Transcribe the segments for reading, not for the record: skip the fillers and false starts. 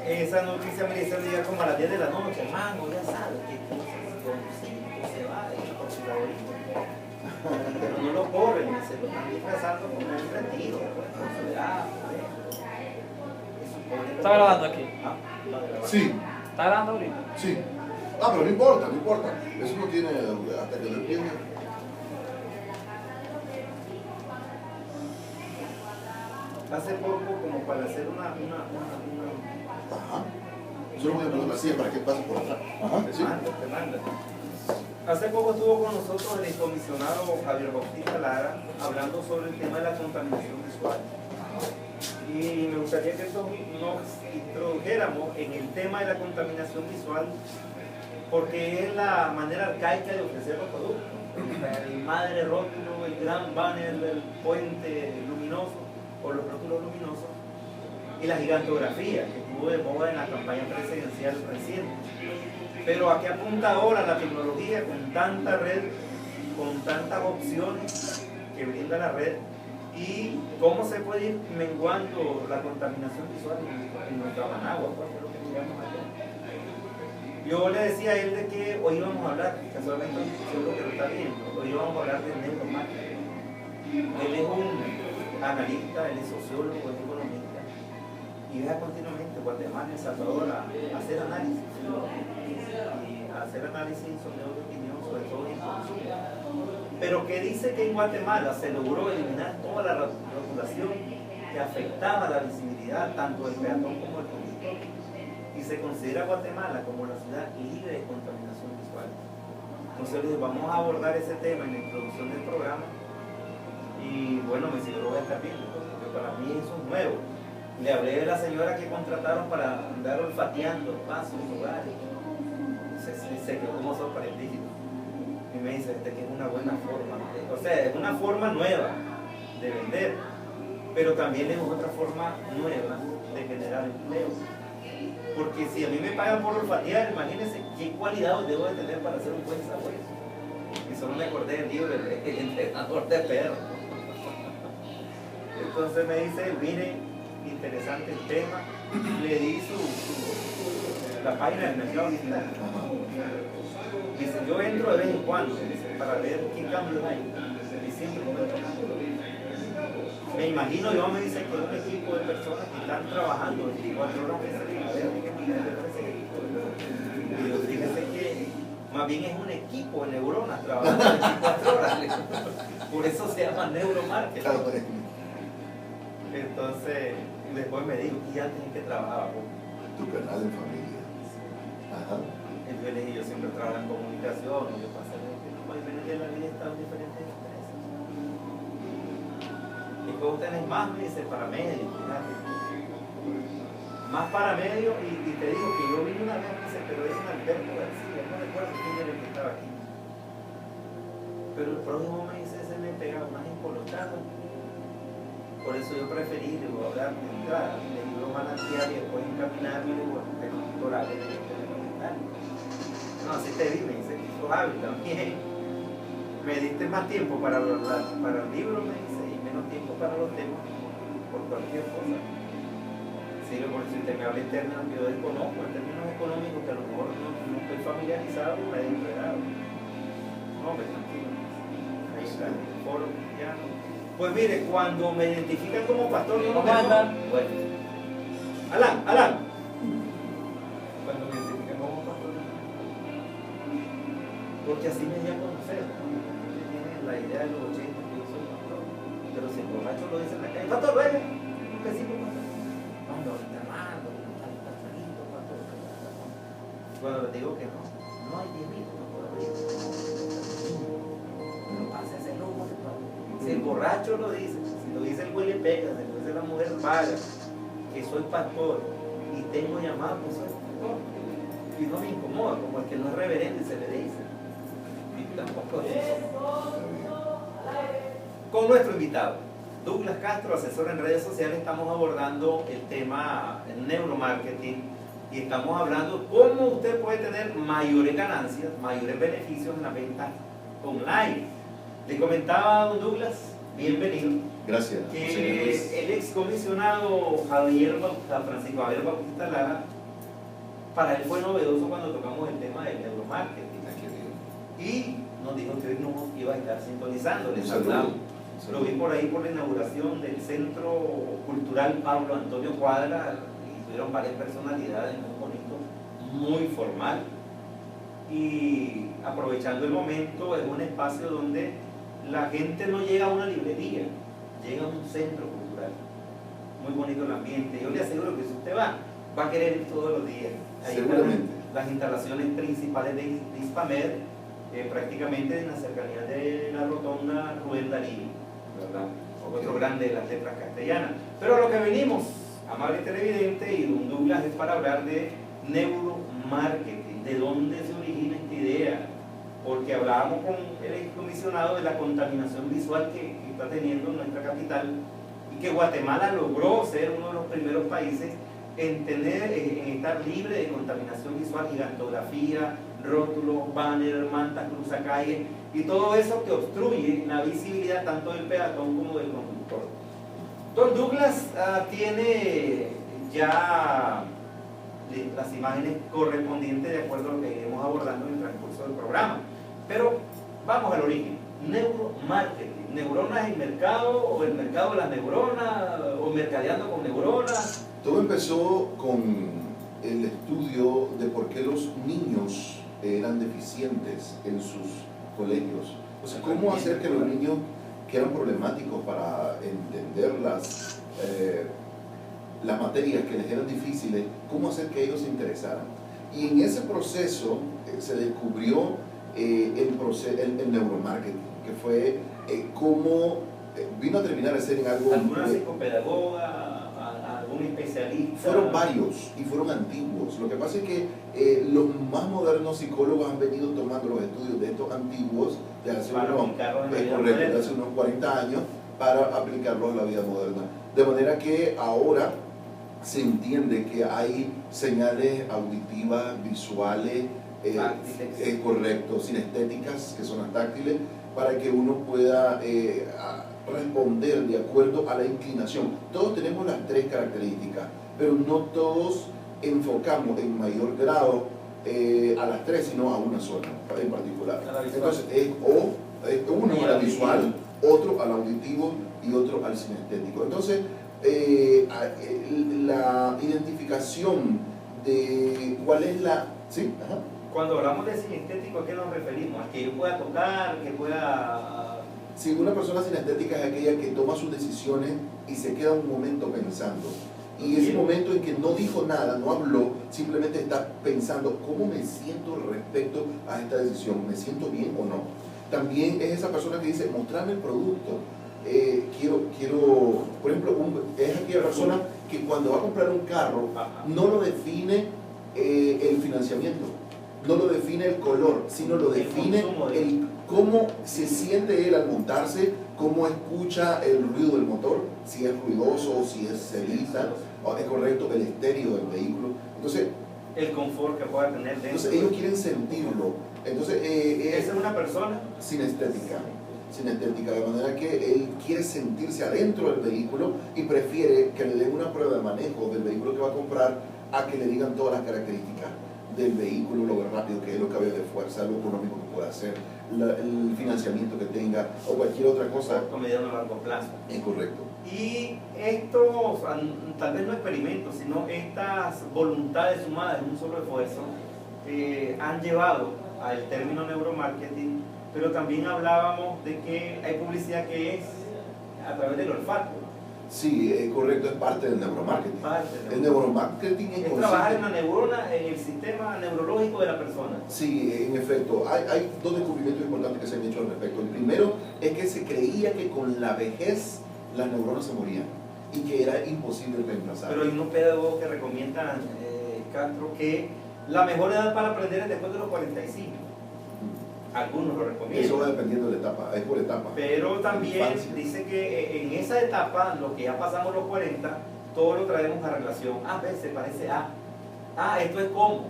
esa noticia me hizo llegar como a las 10 de la noche, hermano, ya sabes que se va y por su laborito. Pero no lo corren, se lo están disfrazando como un retiro, pues, por su edad. ¿Está grabando aquí? Ah, Sí, ¿Está grabando ahorita? sí. Ah, pero no importa, no importa. Eso no tiene, hasta que lo entienda. Hace poco, como para hacer una Ajá. Yo voy a poner la silla para que pase por atrás. Ajá, sí. te manda. Hace poco estuvo con nosotros el comisionado Javier Bautista Lara hablando sobre el tema de la contaminación visual. Y me gustaría que nos introdujéramos en el tema de la contaminación visual, porque es la manera arcaica de ofrecer los productos. El madre rótulo, el gran banner del puente luminoso o los rótulos luminosos, y la gigantografía que estuvo de moda en la campaña presidencial reciente. Pero ¿a qué apunta ahora la tecnología con tanta red, con tantas opciones que brinda la red? ¿Y cómo se puede ir menguando la contaminación visual en nuestra Managua? Pues, es lo que miramos allá. Yo le decía a él de que hoy íbamos a hablar, casualmente seguro que lo está viendo, hoy íbamos a hablar de neuromarketing. Él es un analista, él es sociólogo, es economista, y viaja continuamente a Guatemala, El Salvador a hacer análisis, y a hacer análisis y sondeo de opinión, sobre todo en consumo. Pero que dice que en Guatemala se logró eliminar toda la rotulación que afectaba la visibilidad tanto del peatón como del conductor, y se considera Guatemala como la ciudad libre de contaminación visual. Entonces vamos a abordar ese tema en la introducción del programa, y bueno, me si yo lo voy a estar viendo, porque para mí eso es nuevo. Le hablé de la señora que contrataron para andar olfateando pasos, lugares, se quedó como sorprendido. Y me dice que es una buena forma, o sea, es una forma nueva de vender, pero también es otra forma nueva de generar empleo. Porque si a mí me pagan por olfatear, imagínense qué cualidades debo de tener para hacer un buen sabueso. Y solo me acordé del libro, el entrenador de perros. Entonces me dice, mire, interesante el tema, le di la página del mercado digital. Dice, yo entro de vez en cuando, dice, para ver qué cambios hay. Y siempre encuentro cambios. Me imagino, yo me dice que un equipo de personas que están trabajando 24 horas a ver qué tiene que hacer ese equipo. Y yo fíjese que más bien es un equipo de neuronas trabajando 24 horas. Por eso se llama neuromarketing. Entonces, después me dijo, ¿y antes en qué trabajaba? Tu canal en familia. Ajá. Entonces le dije, yo siempre trabajo en comunicación, yo pasé de la vida he estado en diferentes empresas. Y luego tenés más, me dice, para medio, fíjate. Más para medio, y te digo que yo vine una vez, me dice, pero es un Alberto García, no recuerdo quién era el que estaba aquí. Pero el próximo me dice, se me pega más encolotado. Por eso yo preferí, le voy a hablar de entrada, le digo manantial y después encaminarme, le digo, tengo doctorado en el. No, así te vi, me dice, sos hábil también. Me diste más tiempo para el libro, me dice, y menos tiempo para los temas, por cualquier cosa. Sí, por si te me habla en términos que yo desconozco, en términos económicos, que a lo mejor no estoy familiarizado, me he enredado. No, pues tranquilo. Ahí está el foro cristiano. Pues mire, cuando me identifican como pastor, yo no me enojo. Bueno. Alan. Cuando me identifican como pastor, porque así me di a conocer. Tienen la idea de los 80 que yo soy pastor. Pero si el borracho lo dice en la calle, pastor, venga, un besito, pastor. No, ahorita mando, pastorito, pastor. Cuando les digo que no hay 10 minutos, no puedo abrir. No pasa ese lujo, si el borracho lo dice, si lo dice el huele pega, si lo dice la mujer vaga, que soy pastor y tengo llamado, pues soy pastor. Y no me incomoda, como el que no es reverente se le dice. Y tampoco es eso. Con nuestro invitado, Douglas Castro, asesor en redes sociales, estamos abordando el tema neuromarketing y estamos hablando cómo usted puede tener mayores ganancias, mayores beneficios en la venta online. Le comentaba a don Douglas, bienvenido, Gracias. Que el excomisionado Francisco Javier Bautista Lara, para él fue novedoso cuando tocamos el tema del neuromarketing. Y nos dijo que hoy nos iba a estar sintonizando. Les hablamos. Lo vi por ahí por la inauguración del Centro Cultural Pablo Antonio Cuadra, y tuvieron varias personalidades, muy bonito, muy formal. Y aprovechando el momento, es un espacio donde la gente no llega a una librería, llega a un centro cultural. Muy bonito el ambiente. Yo le aseguro que si usted va a querer ir todos los días. Ahí seguramente. Las instalaciones principales de Hispamer, prácticamente en la cercanía de la rotonda Rubén Darío, ¿verdad? Otro grande de las letras castellanas. Pero a lo que venimos, amable televidente, y don Douglas, es para hablar de neuromarketing, de dónde se origina esta idea, porque hablábamos con el excomisionado de la contaminación visual que está teniendo nuestra capital, y que Guatemala logró ser uno de los primeros países en estar libre de contaminación visual, gigantografía, rótulos, banner, mantas, cruzacalles y todo eso que obstruye la visibilidad tanto del peatón como del conductor. Don Douglas tiene ya las imágenes correspondientes de acuerdo a lo que iremos abordando en el transcurso del programa. Pero vamos al origen. Neuromarketing. ¿Neuronas en mercado o el mercado de las neuronas o mercadeando con neuronas? Todo empezó con el estudio de por qué los niños eran deficientes en sus colegios. O sea, cómo hacer que los niños que eran problemáticos para entender las materias que les eran difíciles, cómo hacer que ellos se interesaran. Y en ese proceso se descubrió el neuromarketing, que fue cómo vino a terminar de ser en algo... ¿Alguna psicopedagoga? ¿Algún especialista? Fueron varios y fueron antiguos. Lo que pasa es que los más modernos psicólogos han venido tomando los estudios de estos antiguos de hace unos 40 años para aplicarlos a la vida moderna. De manera que ahora se entiende que hay señales auditivas, visuales, correcto, sinestéticas, que son las táctiles, para que uno pueda responder de acuerdo a la inclinación. Todos tenemos las tres características, pero no todos enfocamos en mayor grado a las tres, sino a una sola en particular. Entonces, uno a la visual, otro al auditivo y otro al sinestético. Entonces, la identificación de cuál es la... ¿Sí? Ajá. Cuando hablamos de sinestético, ¿a qué nos referimos? ¿A que yo pueda tocar, que pueda...? Sí, una persona sinestética es aquella que toma sus decisiones y se queda un momento pensando. Y ese momento en que no dijo nada, no habló, simplemente está pensando cómo me siento respecto a esta decisión, ¿me siento bien o no? También es esa persona que dice, mostrame el producto. Quiero, por ejemplo, es aquella persona que cuando va a comprar un carro, no lo define el financiamiento, no lo define el color, sino lo define cómo se siente él al montarse, cómo escucha el ruido del motor, si es ruidoso, si es sedita, o es correcto el estéreo del vehículo. Entonces, el confort que pueda tener dentro. Entonces ellos quieren sentirlo. Entonces, ¿esa es una persona? Sinestética, de manera que él quiere sentirse adentro del vehículo y prefiere que le den una prueba de manejo del vehículo que va a comprar a que le digan todas las características del vehículo, lo rápido que es, lo que había de fuerza, lo económico que pueda hacer, el financiamiento que tenga o cualquier otra cosa. Corto, mediano a largo plazo. Es correcto. Y estos, tal vez no experimentos, sino estas voluntades sumadas en un solo esfuerzo, han llevado al término neuromarketing, pero también hablábamos de que hay publicidad que es a través del olfato. Sí, correcto, es parte del neuromarketing. El neuromarketing es trabajar en la neurona, en el sistema neurológico de la persona. Sí, en efecto. Hay dos descubrimientos importantes que se han hecho al respecto. El primero es que se creía que con la vejez las neuronas se morían y que era imposible reemplazar. Pero hay unos pedagogos que recomiendan, Castro, que la mejor edad para aprender es después de los 45. Algunos lo recomiendan. Eso va dependiendo de la etapa, es por etapa. Pero también dice que en esa etapa, lo que ya pasamos los 40, todo lo traemos a relación. Se parece a. Esto es como,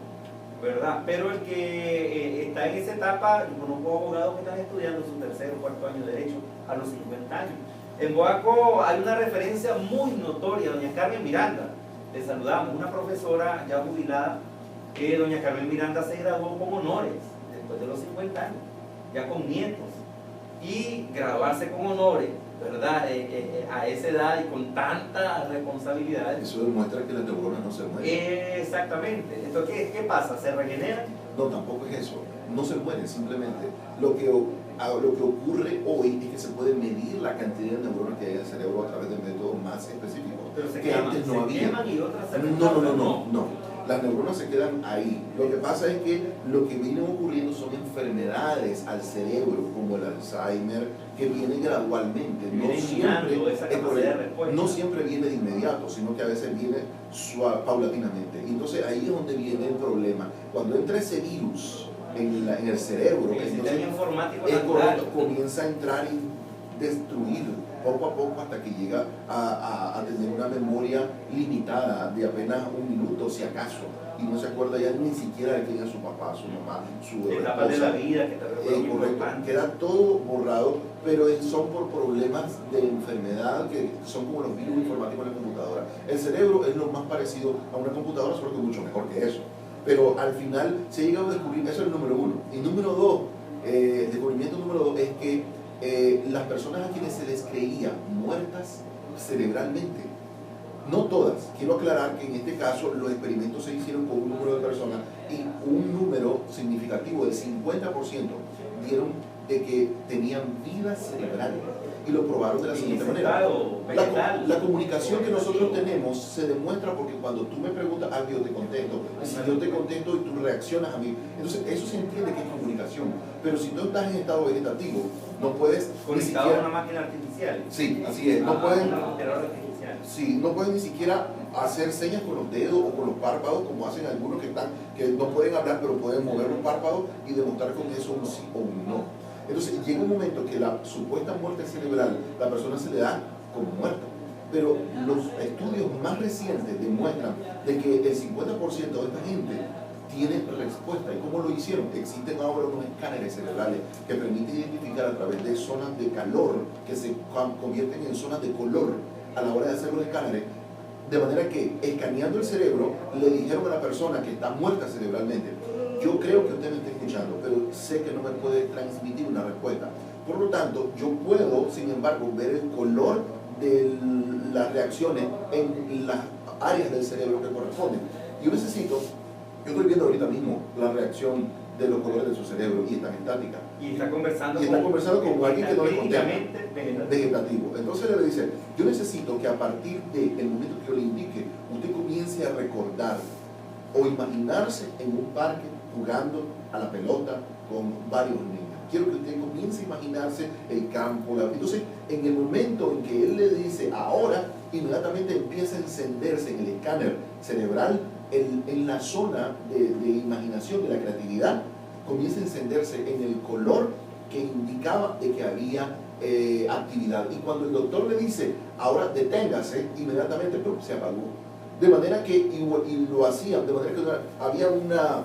¿verdad? Pero el que está en esa etapa, yo conozco abogados que están estudiando su tercer o cuarto año de derecho a los 50 años. En Boaco hay una referencia muy notoria, doña Carmen Miranda. Le saludamos, una profesora ya jubilada, que doña Carmen Miranda se graduó con honores después de los 50 años, ya con nietos. Y graduarse con honores, ¿verdad? A esa edad y con tanta responsabilidad. Eso demuestra que las neuronas no se mueren. Exactamente. ¿Esto qué pasa? ¿Se regeneran? No, tampoco es eso. No se mueren, simplemente. Lo que ocurre hoy es que se puede medir la cantidad de neuronas que hay en el cerebro a través de métodos más específicos. Pero se que queman, antes no había. Queman y otras se No. Las neuronas se quedan ahí. Lo que pasa es que lo que viene ocurriendo son enfermedades al cerebro, como el Alzheimer, que vienen gradualmente. No siempre viene de inmediato, sino que a veces viene paulatinamente. Entonces ahí es donde viene el problema. Cuando entra ese virus en el cerebro, entonces comienza a entrar y destruir poco a poco hasta que llega a tener una memoria limitada de apenas un minuto, si acaso, y no se acuerda ya ni siquiera de quién es su papá, su mamá, su etapa de la vida, que correcto, queda todo borrado, pero son por problemas de enfermedad que son como los virus informáticos en la computadora. El cerebro es lo más parecido a una computadora, solo que mucho mejor que eso. Pero al final se ha llegado a descubrir, eso es el número uno. Y número dos, descubrimiento número dos es que las personas a quienes se les creía muertas cerebralmente, no todas, quiero aclarar que en este caso los experimentos se hicieron con un número de personas y un número significativo del 50% dieron de que tenían vida cerebral. Y lo probaron de la siguiente manera. La comunicación que nosotros tenemos se demuestra porque cuando tú me preguntas, yo te contesto. Y si yo te contesto y tú reaccionas a mí, entonces eso se entiende que es comunicación. Pero si tú estás en estado vegetativo, no puedes... Conectado a una máquina artificial. Sí, así es. No pueden ni siquiera hacer señas con los dedos o con los párpados, como hacen algunos que no pueden hablar, pero pueden mover los párpados y demostrar con eso un sí o un no. Entonces llega un momento que la supuesta muerte cerebral, la persona se le da como muerta. Pero los estudios más recientes demuestran de que el 50% de esta gente tiene respuesta. ¿Y cómo lo hicieron? Existen ahora unos escáneres cerebrales que permiten identificar a través de zonas de calor que se convierten en zonas de color a la hora de hacer los escáneres. De manera que, escaneando el cerebro, le dijeron a la persona que está muerta cerebralmente: yo creo que usted me está escuchando, pero sé que no me puede transmitir una respuesta. Por lo tanto, yo puedo, sin embargo, ver el color de las reacciones en las áreas del cerebro que corresponden. Yo estoy viendo ahorita mismo la reacción de los colores de su cerebro y están estáticas. Y está conversando con alguien que no le contesta. Vegetativo. Entonces le dice: yo necesito que a partir del momento que yo le indique, usted comience a recordar o imaginarse en un parque jugando a la pelota con varios niños. Quiero que usted comience a imaginarse el campo. Entonces, en el momento en que él le dice ahora, inmediatamente empieza a encenderse en el escáner cerebral, en la zona de imaginación, de la creatividad, comienza a encenderse en el color que indicaba de que había actividad. Y cuando el doctor le dice ahora deténgase, inmediatamente se apagó. De manera que, y lo hacían, de manera que había una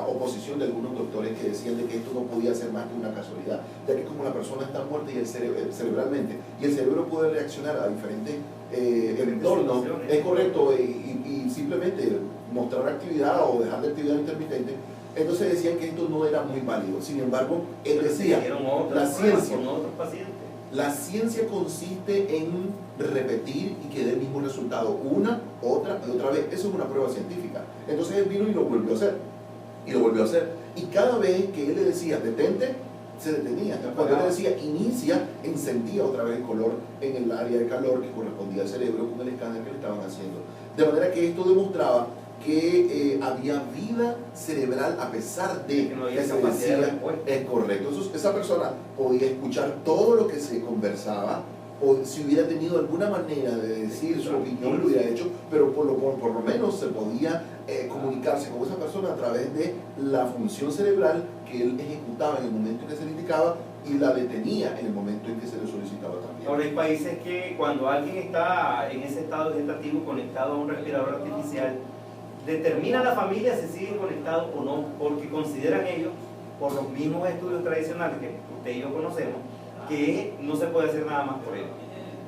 oposición de algunos doctores que decían de que esto no podía ser más que una casualidad, ya que como la persona está muerta y cerebralmente, y el cerebro puede reaccionar a diferentes entornos, es correcto, y simplemente mostrar actividad o dejar de actividad intermitente. Entonces decían que esto no era muy válido. Sin embargo, él decía, la ciencia consiste en repetir y que dé el mismo resultado una, otra y otra vez. Eso es una prueba científica. Entonces él vino y lo volvió a hacer. Y lo volvió a hacer. Y cada vez que él le decía detente, se detenía. Cuando él le decía inicia, encendía otra vez el color en el área de calor que correspondía al cerebro con el escáner que le estaban haciendo. De manera que esto demostraba que había vida cerebral a pesar de que no había que se decía, es correcto. Entonces, esa persona podía escuchar todo lo que se conversaba, o si hubiera tenido alguna manera de decir su opinión lo hubiera hecho, pero por lo menos se podía comunicarse con esa persona a través de la función cerebral que él ejecutaba en el momento en que se le indicaba y la detenía en el momento en que se le solicitaba también. Ahora hay países que cuando alguien está en ese estado vegetativo conectado a un respirador artificial, determina la familia si sigue conectado o no, porque consideran ellos, por los mismos estudios tradicionales que usted y yo conocemos, que no se puede hacer nada más por él.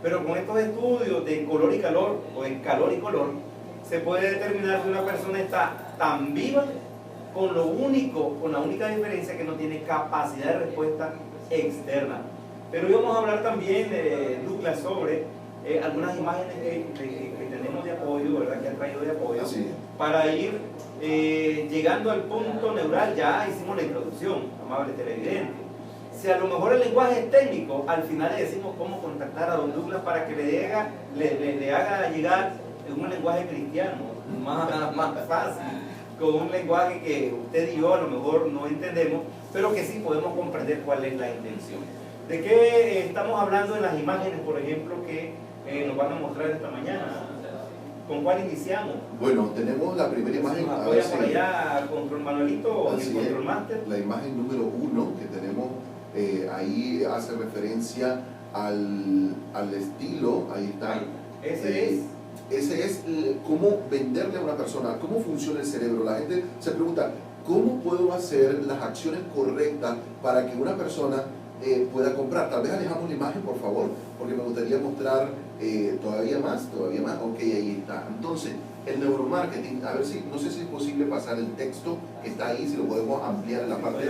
Pero con estos estudios de color y calor, o en calor y color, se puede determinar que una persona está tan viva con lo único, con la única diferencia que no tiene capacidad de respuesta externa. Pero hoy vamos a hablar también, Douglas, sobre algunas imágenes que tenemos de apoyo, ¿verdad? Que han traído de apoyo, para ir llegando al punto neural. Ya hicimos la introducción, amable televidente. Si a lo mejor el lenguaje es técnico, al final le decimos cómo contactar a don Douglas para que le haga llegar en un lenguaje cristiano, más fácil, con un lenguaje que usted y yo a lo mejor no entendemos, pero que sí podemos comprender cuál es la intención. ¿De qué estamos hablando en las imágenes, por ejemplo, que nos van a mostrar esta mañana? ¿Con cuál iniciamos? Bueno, tenemos la primera imagen. Apoya por allá, Control Manuelito o el Control Master. La imagen número 1 que tenemos ahí hace referencia al estilo. Ahí está. Ese es cómo venderle a una persona, cómo funciona el cerebro. La gente se pregunta, ¿cómo puedo hacer las acciones correctas para que una persona pueda comprar? Tal vez alejamos la imagen, por favor, porque me gustaría mostrar todavía más. Ok, ahí está. Entonces, el neuromarketing, a ver si, no sé si es posible pasar el texto que está ahí, si lo podemos ampliar en la parte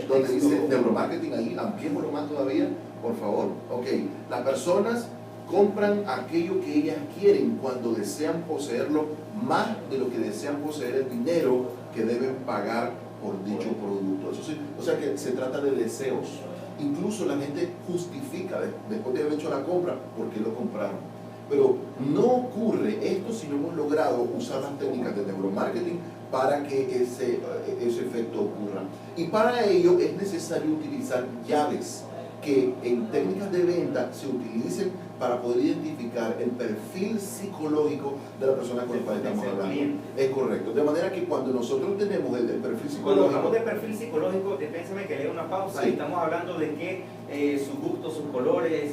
donde dice neuromarketing, ahí, ampliémoslo más todavía, por favor. Ok, las personas compran aquello que ellas quieren cuando desean poseerlo más de lo que desean poseer el dinero que deben pagar por dicho producto. Eso sí, o sea que se trata de deseos. Incluso la gente justifica después de haber hecho la compra por qué lo compraron. Pero no ocurre esto si no hemos logrado usar las técnicas de neuromarketing para que ese efecto ocurra. Y para ello es necesario utilizar llaves que en técnicas de venta se utilicen para poder identificar el perfil psicológico de la persona con la cual estamos hablando. Es correcto. De manera que cuando nosotros tenemos el perfil psicológico... Cuando hablamos de perfil psicológico, déjeme que lea una pausa. Sí. Estamos hablando de que sus gustos, sus colores,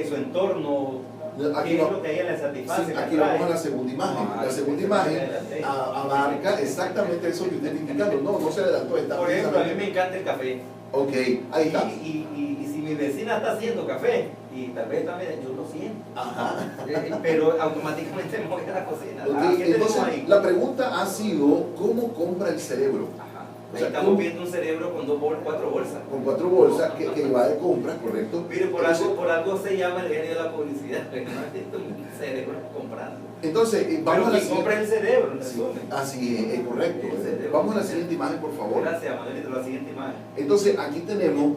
su entorno, aquí qué es lo que a ella le satisface. Sí, aquí vamos a la segunda imagen. La segunda imagen abarca exactamente eso que usted está indicando. No se adelantó. Por ejemplo, a mí me encanta el café. Ok, ahí está. Y si mi vecina está haciendo café, y tal vez también yo lo siento. Ajá. Pero automáticamente me voy a la cocina. Okay. Entonces, la pregunta ha sido, ¿cómo compra el cerebro? Ajá. O sea, estamos viendo un cerebro con 4 bolsas. Con 4 bolsas que va de compras, ¿correcto? Mire, por algo se llama el genio de la publicidad, porque no es un cerebro comprando. Entonces, vamos a la siguiente. Compra el cerebro, en sí, así es correcto. Vamos a la siguiente imagen, por favor. Gracias, Manuelito, la siguiente imagen. Entonces, aquí tenemos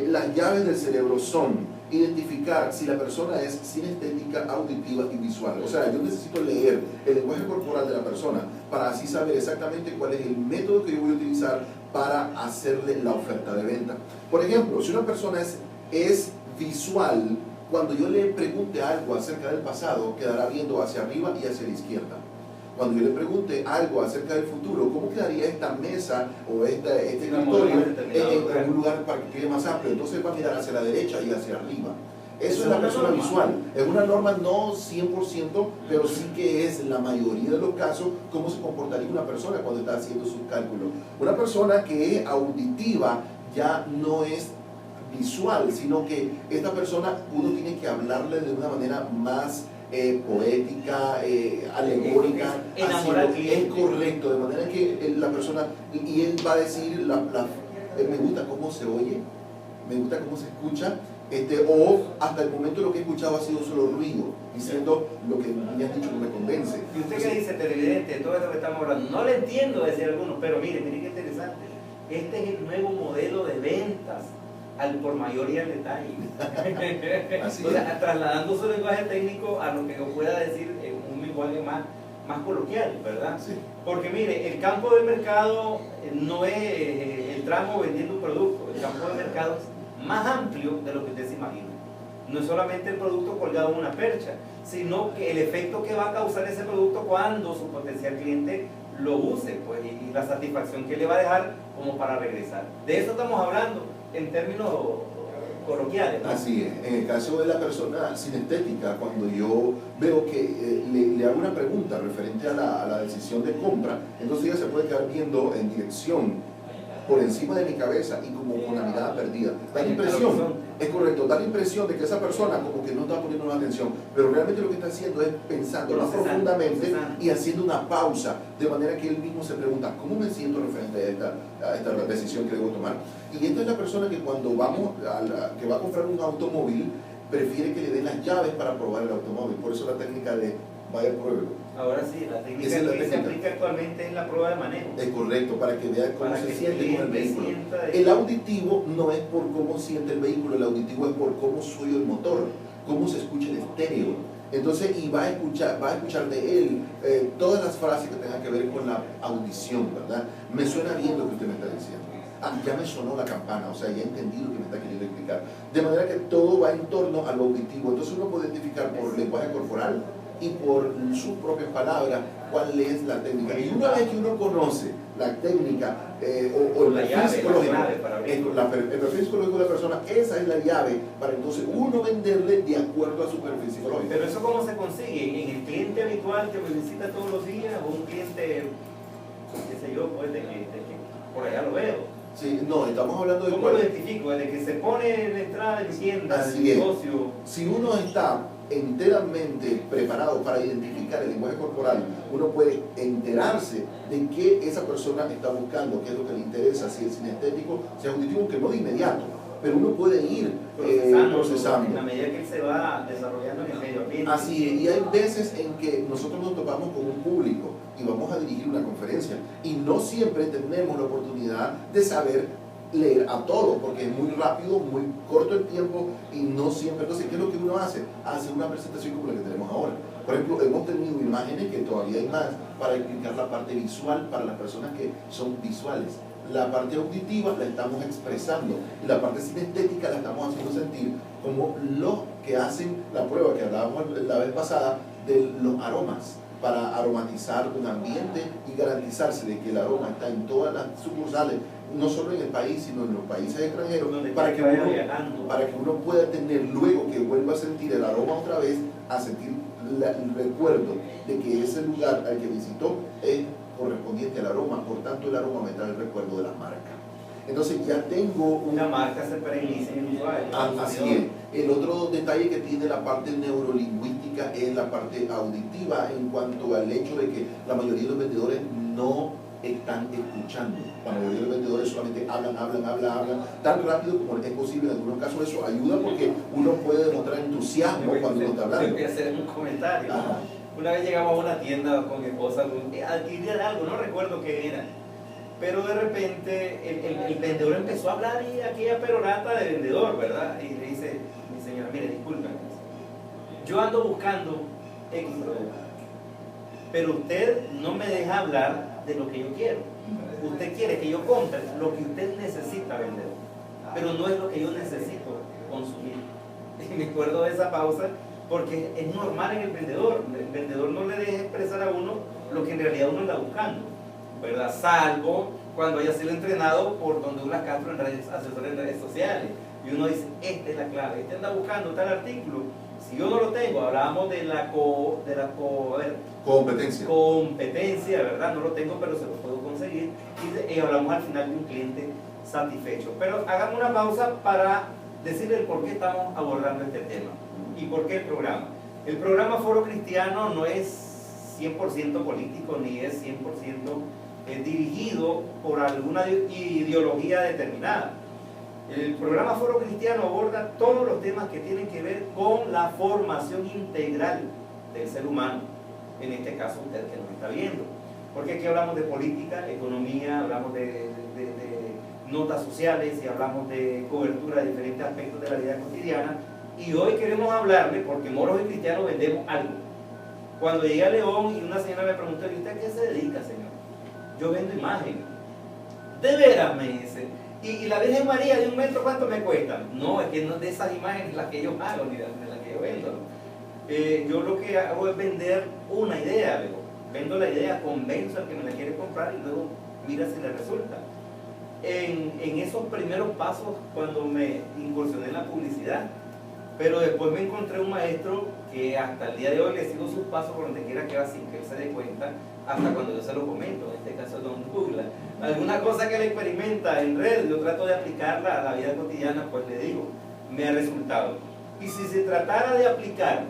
las llaves del cerebro son identificar si la persona es sinestética, auditiva y visual. O sea, yo necesito leer el lenguaje corporal de la persona para así saber exactamente cuál es el método que yo voy a utilizar para hacerle la oferta de venta. Por ejemplo, si una persona es visual, cuando yo le pregunte algo acerca del pasado, quedará viendo hacia arriba y hacia la izquierda. Cuando yo le pregunte algo acerca del futuro, ¿cómo quedaría esta mesa o este escritorio en un lugar para que quede más amplio? Entonces va a mirar hacia la derecha y hacia arriba. Eso es la persona visual. Es una norma no 100%, pero sí que es la mayoría de los casos cómo se comportaría una persona cuando está haciendo sus cálculos. Una persona que es auditiva ya no es visual, sino que esta persona uno tiene que hablarle de una manera más poética, alegórica, es correcto, de manera que la persona, y él va a decir, me gusta cómo se oye, me gusta cómo se escucha, o hasta el momento lo que he escuchado ha sido solo ruido, diciendo lo que me has dicho no me convence. ¿Y usted qué dice, televidente, de todo esto que estamos hablando? No le entiendo, decía algunos, pero mire qué interesante. Este es el nuevo modelo de ventas, al por mayor y al detalle. O sea, trasladando su lenguaje técnico a lo que yo pueda decir en un lenguaje más coloquial, ¿verdad? Sí. Porque mire, el campo del mercado no es el tramo vendiendo un producto, el campo del mercado es más amplio de lo que usted se imagina. No es solamente el producto colgado en una percha, sino que el efecto que va a causar ese producto cuando su potencial cliente lo use, pues, y la satisfacción que le va a dejar como para regresar. De eso estamos hablando en términos coloquiales, ¿no? Así es. En el caso de la persona sinestética, cuando yo veo que le hago una pregunta referente a la decisión de compra, entonces ella se puede quedar viendo en dirección por encima de mi cabeza y como con la mirada perdida. Da la impresión, es correcto, da la impresión de que esa persona como que no está poniendo una atención, pero realmente lo que está haciendo es pensando más profundamente y haciendo una pausa, de manera que él mismo se pregunta, ¿cómo me siento referente a esta decisión que debo tomar? Y esta es la persona que cuando que va a comprar un automóvil, prefiere que le den las llaves para probar el automóvil. Por eso la técnica de vaya, pruébelo. Ahora sí, la técnica que se aplica actualmente es la prueba de manejo. Es correcto, para que vea cómo se siente con el vehículo. El auditivo no es por cómo siente el vehículo, el auditivo es por cómo suena el motor, cómo se escucha el estéreo. Entonces, y va a escuchar de él todas las frases que tengan que ver con la audición, ¿verdad? Me suena bien lo que usted me está diciendo. Ah, ya me sonó la campana, o sea, ya entendí lo que me está queriendo explicar. De manera que todo va en torno a lo auditivo. Entonces uno puede identificar por lenguaje corporal y por sus propias palabras cuál es la técnica. Y una vez que uno conoce la técnica o el perfil psicológico, el perfil psicológico de la persona, esa es la llave para entonces uno venderle de acuerdo a su perfil psicológico. Pero eso ¿cómo se consigue? ¿En el cliente habitual que me visita todos los días o un cliente, qué sé yo, pues de que por allá lo veo? Sí, no, estamos hablando de... ¿Cómo lo identifico? Desde que se pone en la entrada de mi tienda, del negocio. Si uno está enteramente preparado para identificar el lenguaje corporal, uno puede enterarse de qué esa persona está buscando, qué es lo que le interesa, si es sinestético, si es auditivo, que no de inmediato, pero uno puede ir procesando. En la medida que él se va desarrollando en el medio ambiente. Así es, y hay veces en que nosotros nos topamos con un público y vamos a dirigir una conferencia y no siempre tenemos la oportunidad de saber leer a todo, porque es muy rápido, muy corto el tiempo y no siempre. Entonces, ¿qué es lo que uno hace? Hace una presentación como la que tenemos ahora. Por ejemplo, hemos tenido imágenes, que todavía hay más, para explicar la parte visual para las personas que son visuales. La parte auditiva la estamos expresando y la parte sinestética la estamos haciendo sentir como los que hacen la prueba que hablábamos la vez pasada de los aromas, para aromatizar un ambiente y garantizarse de que el aroma está en todas las sucursales, no solo en el país, sino en los países extranjeros, para que uno pueda tener, luego que vuelva a sentir el aroma otra vez, a sentir el recuerdo de que ese lugar al que visitó es correspondiente al aroma, por tanto el aroma me trae el recuerdo de la marca. Entonces ya tengo una marca se pereniza en el usuario. Así es. El otro detalle que tiene la parte neurolingüística es la parte auditiva, en cuanto al hecho de que la mayoría de los vendedores no están escuchando. La mayoría de los vendedores solamente hablan tan rápido como es posible. En algunos casos eso ayuda porque uno puede demostrar entusiasmo cuando uno está hablando. Voy a hacer un comentario. Una vez llegamos a una tienda con mi esposa a adquirir algo, no recuerdo qué era, pero de repente el vendedor empezó a hablar y aquella perorata de vendedor, ¿verdad? Y le dice, mi señora, mire, disculpen, yo ando buscando X producto, pero usted no me deja hablar de lo que yo quiero. Usted quiere que yo compre lo que usted necesita vender, pero no es lo que yo necesito consumir. Y me acuerdo de esa pausa porque es normal en el vendedor no le deja expresar a uno lo que en realidad uno está buscando, ¿verdad? Salvo cuando haya sido entrenado por donde uno Castro asesor en redes sociales y uno dice, esta es la clave, este anda buscando tal artículo, si yo no lo tengo, hablábamos de la competencia, ¿verdad? No lo tengo, pero se lo puedo conseguir y hablamos al final de un cliente satisfecho. Pero hagamos una pausa para decirle el por qué estamos abordando este tema y por qué el programa. El programa Foro Cristiano no es 100% político ni es 100% dirigido por alguna ideología determinada. El programa Foro Cristiano aborda todos los temas que tienen que ver con la formación integral del ser humano, en este caso usted que nos está viendo, porque aquí hablamos de política, economía, hablamos de notas sociales y hablamos de cobertura de diferentes aspectos de la vida cotidiana. Y hoy queremos hablarle, porque moros y cristianos vendemos algo. Cuando llegué a León y una señora me preguntó, ¿y usted a qué se dedica, señor? Yo vendo imágenes. ¿De veras? Me dice. ¿Y la Virgen María de 1 metro cuánto me cuesta? No, es que no es de esas imágenes las que yo hago, ni de las que yo vendo. Yo lo que hago es vender una idea, luego. Vendo la idea, convenzo al que me la quiere comprar y luego mira si le resulta. En esos primeros pasos, cuando me incursioné en la publicidad, pero después me encontré un maestro que hasta el día de hoy le sigo sus pasos por donde quiera que va sin que él se dé cuenta, hasta cuando yo se lo comento, en este caso Don Douglas. Alguna cosa que él experimenta en red, yo trato de aplicarla a la vida cotidiana, pues le digo, me ha resultado. Y si se tratara de aplicar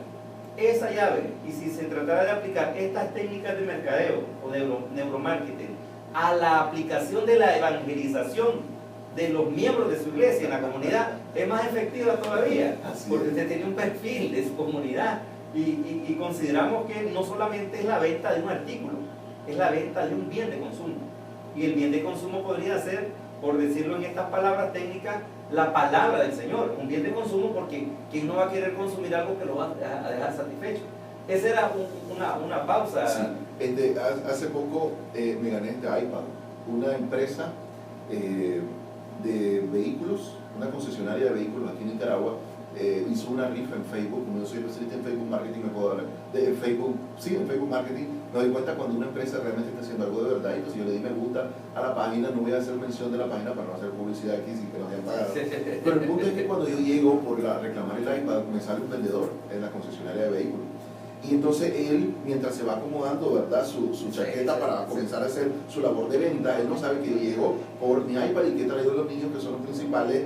esa llave, y si se tratara de aplicar estas técnicas de mercadeo o de neuromarketing a la aplicación de la evangelización de los miembros de su iglesia en la comunidad, es más efectiva todavía, porque usted tiene un perfil de su comunidad y consideramos que no solamente es la venta de un artículo, es la venta de un bien de consumo. Y el bien de consumo podría ser, por decirlo en estas palabras técnicas, la palabra del Señor, un bien de consumo, porque ¿quién no va a querer consumir algo que lo va a dejar satisfecho? Esa era una pausa. Sí. Hace poco me gané este iPad, una empresa de vehículos, una concesionaria de vehículos aquí en Nicaragua, hizo una rifa en Facebook. Como yo soy especialista en Facebook Marketing, me puedo hablar de Facebook, sí, en Facebook Marketing. Me doy cuenta cuando una empresa realmente está haciendo algo de verdad, y entonces yo le di me gusta a la página. No voy a hacer mención de la página para no hacer publicidad aquí sin que nos hayan pagado. Pero el punto es que cuando yo llego por reclamar el iPad, me sale un vendedor en la concesionaria de vehículos. Y entonces él, mientras se va acomodando, ¿verdad?, su chaqueta para comenzar a hacer su labor de venta, él no sabe que yo llego por mi iPad y que he traído a los niños, que son los principales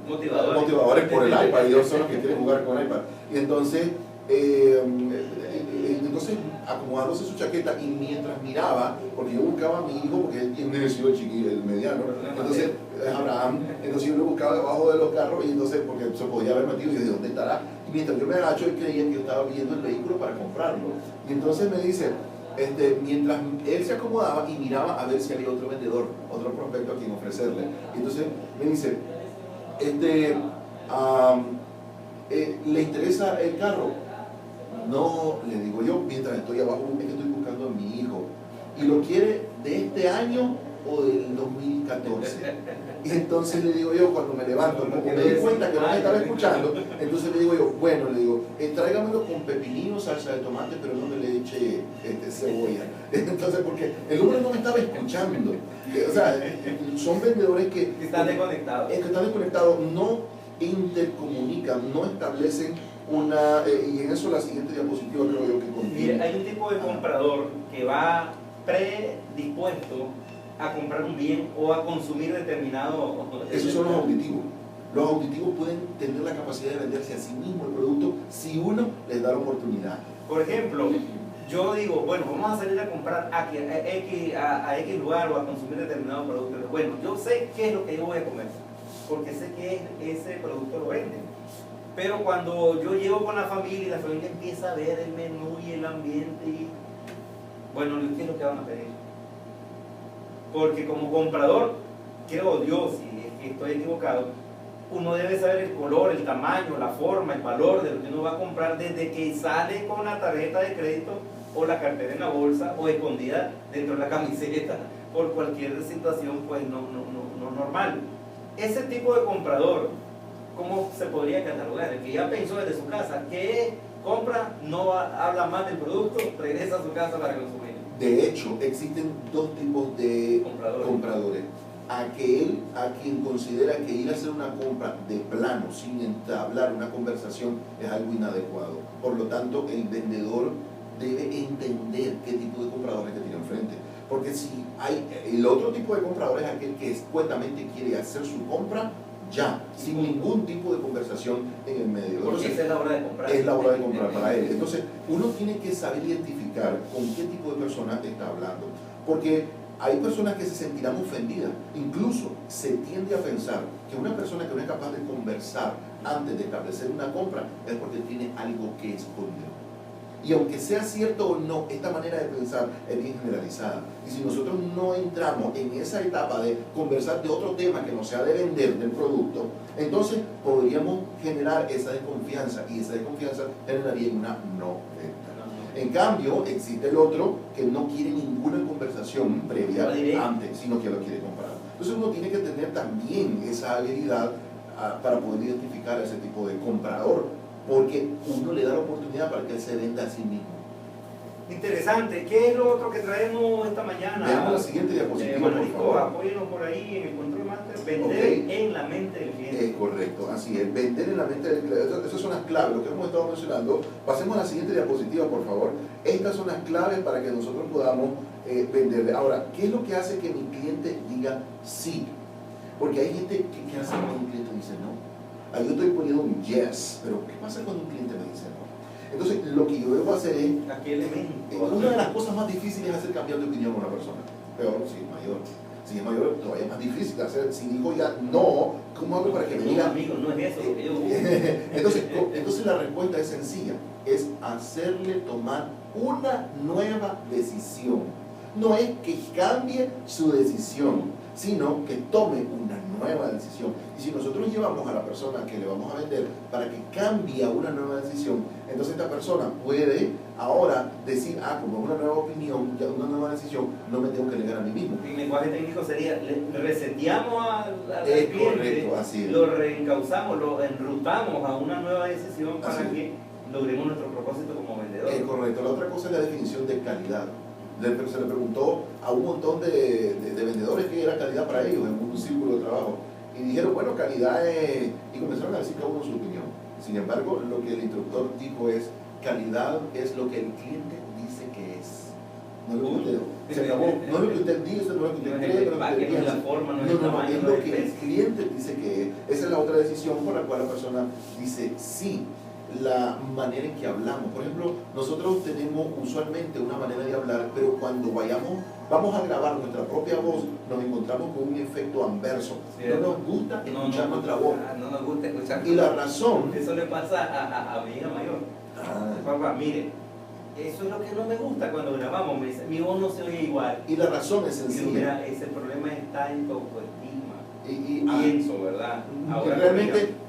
motivadores por el iPad, y ellos son los que quieren jugar con el iPad. Y entonces, acomodándose su chaqueta, y mientras miraba, porque yo buscaba a mi hijo, porque él tiene el chiquillo, el mediano, entonces Abraham, entonces yo lo buscaba debajo de los carros, y entonces, porque se podía haber metido, y yo dije, ¿dónde estará? Y mientras yo me agacho, él creía que yo estaba viendo el vehículo para comprarlo. Y entonces me dice, mientras él se acomodaba y miraba a ver si había otro vendedor, otro prospecto a quien ofrecerle. Y entonces me dice, ¿le interesa el carro? No, le digo yo, mientras estoy abajo, es que estoy buscando a mi hijo. ¿Y lo quiere de este año o del 2014? Y entonces le digo yo, cuando me levanto, como me di cuenta que no me estaba escuchando, entonces le digo yo, bueno, le digo, tráigamelo con pepinillo, salsa de tomate, pero no me le eche cebolla. Entonces, porque el hombre no me estaba escuchando. O sea, son vendedores que están desconectados. Están desconectados, no intercomunican, no establecen una... y en eso la siguiente diapositiva creo yo que contiene. Mire, hay un tipo de comprador que va predispuesto a comprar un bien o a consumir determinado... Esos son los auditivos. Los auditivos pueden tener la capacidad de venderse a sí mismo el producto si uno les da la oportunidad. Por ejemplo, yo digo, bueno, vamos a salir a comprar a X lugar o a consumir determinado producto. Bueno, yo sé qué es lo que yo voy a comer, porque sé que ese producto lo venden. Pero cuando yo llego con la familia y la familia empieza a ver el menú y el ambiente, y bueno, ¿qué es lo que van a pedir? Porque como comprador, creo yo, si estoy equivocado, uno debe saber el color, el tamaño, la forma, el valor de lo que uno va a comprar desde que sale con la tarjeta de crédito o la cartera en la bolsa o escondida dentro de la camiseta por cualquier situación pues no normal. Ese tipo de comprador, ¿cómo se podría catalogar? El que ya pensó desde su casa que compra, no habla más del producto, regresa a su casa para consumir. De hecho, existen dos tipos de compradores. Aquel a quien considera que ir a hacer una compra de plano sin entablar una conversación es algo inadecuado. Por lo tanto, el vendedor debe entender qué tipo de compradores que tiene enfrente. Porque si hay el otro tipo de comprador, es aquel que escuetamente quiere hacer su compra ya, sin ningún tipo de conversación en el medio. Porque esa es la hora de comprar. Es la hora de comprar para él. Entonces, uno tiene que saber identificar con qué tipo de persona está hablando. Porque hay personas que se sentirán ofendidas. Incluso se tiende a pensar que una persona que no es capaz de conversar antes de establecer una compra es porque tiene algo que esconder. Y aunque sea cierto o no, esta manera de pensar es bien generalizada. Y si nosotros no entramos en esa etapa de conversar de otro tema que no sea de vender del producto, entonces podríamos generar esa desconfianza, y esa desconfianza generaría una no venta. En cambio, existe el otro que no quiere ninguna conversación previa antes, sino que lo quiere comprar. Entonces uno tiene que tener también esa habilidad para poder identificar a ese tipo de comprador, porque uno le da la oportunidad para que él se venda a sí mismo. Interesante. ¿Qué es lo otro que traemos esta mañana? Veamos la siguiente diapositiva, por favor. Apóyenos por ahí en el control master. Vender en la mente del cliente. Es correcto, así es. Vender en la mente del cliente. Esas son las claves, lo que hemos estado mencionando. Pasemos a la siguiente diapositiva, por favor. Estas son las claves para que nosotros podamos venderle. Ahora, ¿qué es lo que hace que mi cliente diga sí? Porque hay gente que hace cuando un cliente dice no. Ahí yo estoy poniendo un yes, pero ¿qué pasa cuando un cliente me dice no? Entonces, lo que yo debo hacer es... ¿A qué elemento? Una de las cosas más difíciles es hacer cambiar de opinión a una persona. Peor si es mayor. Si es mayor, todavía es más difícil de hacer. Si dijo ya no, ¿cómo hago para que me diga? Amigo, no es eso lo que yo entonces la respuesta es sencilla. Es hacerle tomar una nueva decisión. No es que cambie su decisión, sino que tome una nueva decisión. Y si nosotros llevamos a la persona que le vamos a vender para que cambie a una nueva decisión, entonces esta persona puede ahora decir, como una nueva opinión, ya una nueva decisión, no me tengo que negar a mí mismo. En lenguaje técnico sería, le reseteamos al cliente, correcto, así es. Lo reencauzamos, lo enrutamos a una nueva decisión para que logremos nuestro propósito como vendedor. Es correcto. La otra cosa es la definición de calidad. Se le preguntó a un montón de vendedores qué era calidad para ellos en un círculo de trabajo. Y dijeron, bueno, calidad es... Y comenzaron a decir cada uno su opinión. Sin embargo, lo que el instructor dijo es, calidad es lo que el cliente dice que es. No es lo que usted... Se acabó. No es lo que usted dice, no es lo que usted cree, no es lo que usted piensa. No, es lo que el cliente dice que es. Esa es la otra decisión por la cual la persona dice sí. La manera en que hablamos. Por ejemplo, nosotros tenemos usualmente una manera de hablar, pero cuando vamos a grabar nuestra propia voz, nos encontramos con un efecto anverso. No nos gusta escuchar nuestra voz. No nos gusta escuchar. Y la razón... Eso le pasa a mi hija mayor. Papá, mire, eso es lo que no me gusta cuando grabamos. Me dice, mi voz no se oye igual. Y la razón es sencilla. Mira, ese problema está en tu autoestima. Pienso, ¿verdad? Ahora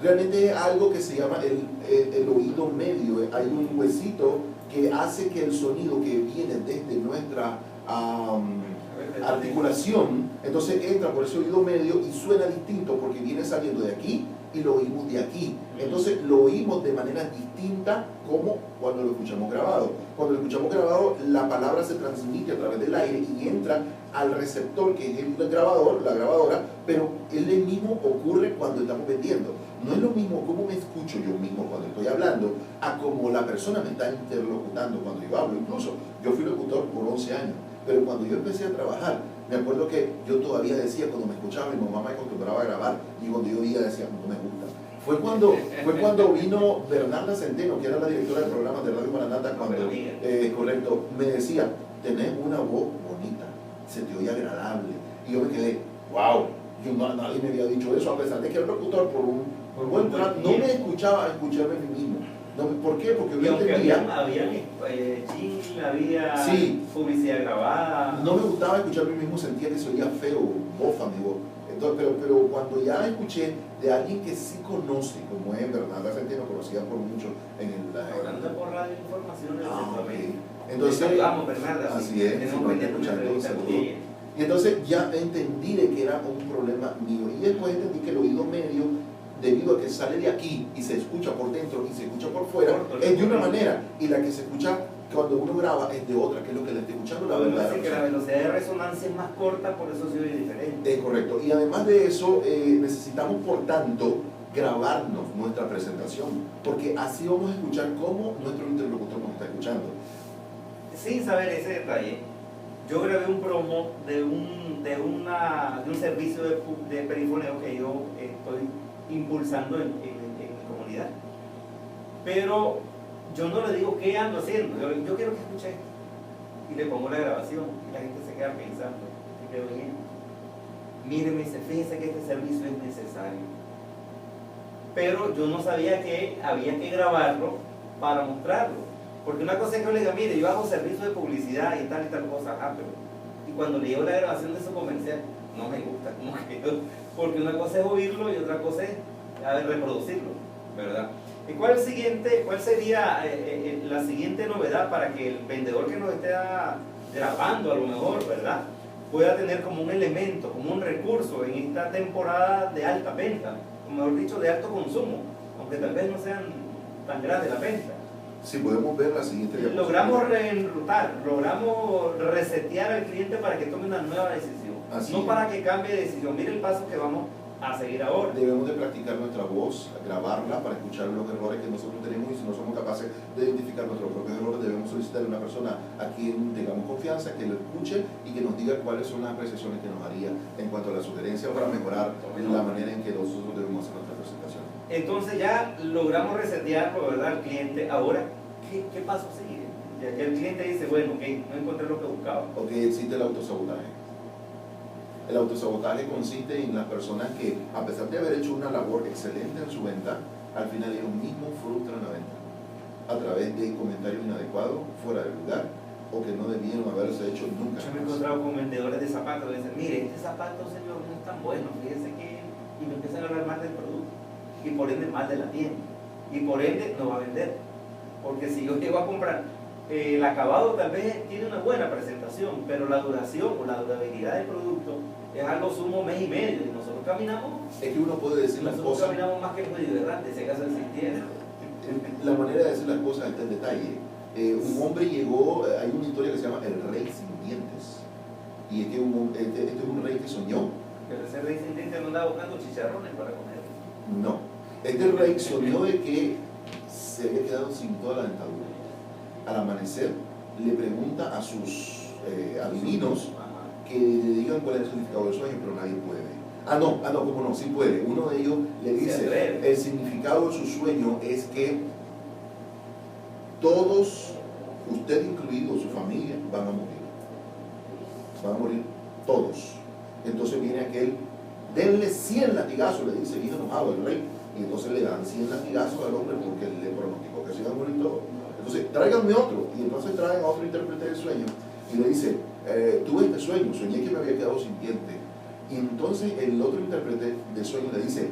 realmente es algo que se llama el oído medio. Hay un huesito que hace que el sonido que viene desde nuestra articulación, entonces entra por ese oído medio y suena distinto porque viene saliendo de aquí y lo oímos de aquí. Entonces lo oímos de manera distinta como cuando lo escuchamos grabado. Cuando lo escuchamos grabado, la palabra se transmite a través del aire y entra al receptor que es el grabador, la grabadora, pero el mismo ocurre cuando estamos vendiendo. No es lo mismo cómo me escucho yo mismo cuando estoy hablando a cómo la persona me está interlocutando cuando yo hablo. Incluso yo fui locutor por 11 años, pero cuando yo empecé a trabajar, me acuerdo que yo todavía decía, cuando me escuchaba, mi mamá me acostumbraba a grabar, y cuando yo oía decía, no me gusta. Fue cuando vino Bernarda Centeno, que era la directora del programa de Radio Maranata, cuando, me decía, tenés una voz bonita, se te oye agradable. Y yo me quedé, wow, nadie me había dicho eso, a pesar de que era locutor por buen rato, no me escuchaba a escucharme a mí mismo. No, ¿por qué? Porque yo entendía. Había publicidad grabada. No me gustaba escuchar a mí mismo, sentía que se oía feo, bofa mi voz. Entonces, pero cuando ya escuché de alguien que sí conoce, como es Bernarda Centeno, conocida por muchos en el... Hablando por radio información del okay. Entonces, vamos, Bernarda, así es, si no está escuchando, saludos. Y entonces ya entendí de que era un problema mío. Y después entendí que el oído medio, debido a que sale de aquí y se escucha por dentro y se escucha por fuera, es de una manera, y la que se escucha cuando uno graba es de otra, que es lo que le está escuchando la verdad. Que la velocidad de resonancia es más corta, por eso se oye diferente. Es correcto. Y además de eso, necesitamos, por tanto, grabarnos nuestra presentación, porque así vamos a escuchar cómo nuestro interlocutor nos está escuchando. Sin saber ese detalle, yo grabé un promo de un servicio de perifoneo que yo estoy impulsando en mi comunidad. Pero yo no le digo qué ando haciendo, yo quiero que escuche esto. Y le pongo la grabación y la gente se queda pensando, y quedo bien. Mire, me dice, fíjese que este servicio es necesario. Pero yo no sabía que había que grabarlo para mostrarlo. Porque una cosa es que yo le diga, mire, yo hago servicio de publicidad y tal cosa, pero... Y cuando le llevo la grabación de su comercial, no me gusta como quedó. Porque una cosa es oírlo y otra cosa es reproducirlo, ¿verdad? ¿Y cuál sería la siguiente novedad para que el vendedor que nos esté grabando a lo mejor, ¿verdad?, pueda tener como un elemento, como un recurso en esta temporada de alta venta, o mejor dicho, de alto consumo, aunque tal vez no sean tan grandes las ventas? Si podemos ver la siguiente diapositiva. Logramos reenrutar, logramos resetear al cliente para que tome una nueva decisión. Así no es. para que cambie de decisión. Mire el paso que vamos a seguir ahora. Debemos de practicar nuestra voz, grabarla para escuchar los errores que nosotros tenemos, y si no somos capaces de identificar nuestros propios errores, debemos solicitar a una persona a quien tengamos confianza, que lo escuche y que nos diga cuáles son las apreciaciones que nos haría en cuanto a la sugerencia para mejorar la manera en que nosotros debemos hacer nuestra presentación. Entonces ya logramos resetearlo, ¿verdad? Al cliente. Ahora, ¿qué paso sigue? Ya que el cliente dice, bueno, ok, no encontré lo que buscaba. Ok, existe el autosabotaje. El autosabotaje consiste en las personas que, a pesar de haber hecho una labor excelente en su venta, al final ellos mismos frustran la venta a través de comentarios inadecuados, fuera de lugar, o que no debieron haberse hecho nunca. Yo me he encontrado con vendedores de zapatos que dicen, mire, este zapato, señor, no es tan bueno, fíjese que... Y me empiezan a hablar mal del producto, y por ende mal de la tienda, y por ende no va a vender. Porque si yo llego a comprar, el acabado tal vez tiene una buena presentación, pero la duración o la durabilidad del producto es algo sumo mes y medio, y nosotros caminamos. Es que uno puede decir las Nosotros cosas. caminamos más que el juicio de errante, si acaso existiera. La manera de decir las cosas está en detalle. Un hombre llegó, hay una historia que se llama El Rey Sin Dientes. Y es que este es un rey que soñó. Pero ese rey sin dientes no andaba buscando chicharrones para comer. No. Este rey soñó de que se había quedado sin toda la dentadura. Al amanecer, le pregunta a sus adivinos que le digan cuál es el significado del sueño, pero nadie puede. ¿Cómo no? Sí puede. Uno de ellos le dice, el significado de su sueño es que todos, usted incluido, su familia, van a morir. Van a morir todos. Entonces viene aquel, denle 100 latigazos, le dice, hijo enojado el rey. Y entonces le dan 100 latigazos al hombre porque le pronosticó que se iba a morir todo. Entonces, tráiganme otro. Y entonces traen a otro intérprete del sueño y le dice, tuve este sueño, soñé que me había quedado sin diente. Y entonces el otro intérprete del sueño le dice,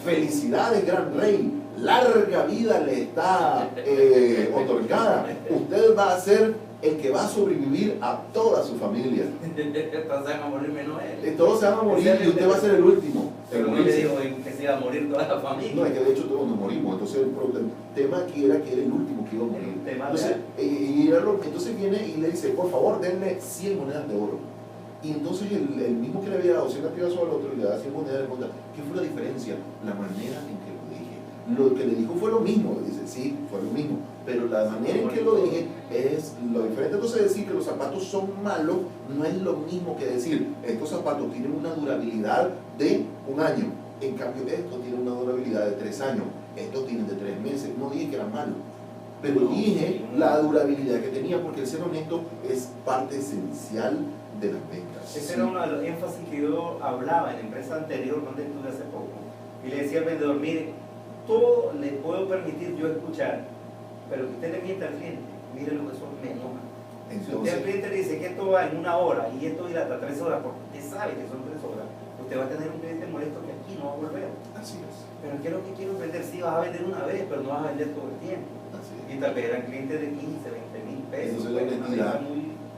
felicidades, gran rey, larga vida le está otorgada. Usted va a ser el que va a sobrevivir a toda su familia. Todos se van a morir menos él. Todos se van a morir y usted va a ser el último. Pero no le dijo que se iba a morir toda la familia. No, es que de hecho todos nos morimos. Entonces el tema aquí era que era el último que iba a morir. Entonces viene y le dice, por favor, denle 100 monedas de oro. Y entonces el mismo que le había dado 100 latigazos al otro le da 100 monedas, le pregunta, ¿qué fue la diferencia? La manera en que lo dije. Lo que le dijo fue lo mismo. Le dice, sí, fue lo mismo. Pero la manera en que lo dije es lo diferente. Entonces decir que los zapatos son malos no es lo mismo que decir, estos zapatos tienen una durabilidad de 1 año. En cambio, estos tienen una durabilidad de 3 años. Estos tienen de 3 meses. No dije que eran malos, pero dije la durabilidad que tenía, porque el ser honesto es parte esencial de las ventas. Ese era uno de los énfasis que yo hablaba en la empresa anterior donde estuve hace poco. Y le decía al vendedor, mire, todo le puedo permitir yo escuchar, pero que usted le mienta al cliente, mire lo que eso me enoja. Si usted al cliente le dice que esto va en 1 hora y esto irá hasta 3 horas, porque usted sabe que son 3 horas, usted va a tener un cliente molesto que aquí no va a volver. Así es. Pero ¿qué es lo que quiero vender? Sí, vas a vender una vez, pero no vas a vender todo el tiempo. Así es. Y tal vez eran clientes de 15, 20 mil pesos. Entonces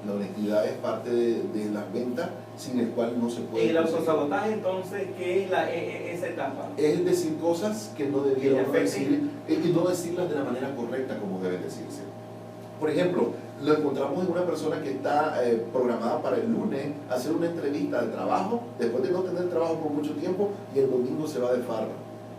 la honestidad es parte de las ventas, sin el cual no se puede. El autosabotaje, entonces, ¿qué es esa etapa? Es decir cosas que no debieron decir y no decirlas de la manera correcta como deben decirse. Por ejemplo, lo encontramos en una persona que está programada para el lunes hacer una entrevista de trabajo, después de no tener trabajo por mucho tiempo, y el domingo se va de farra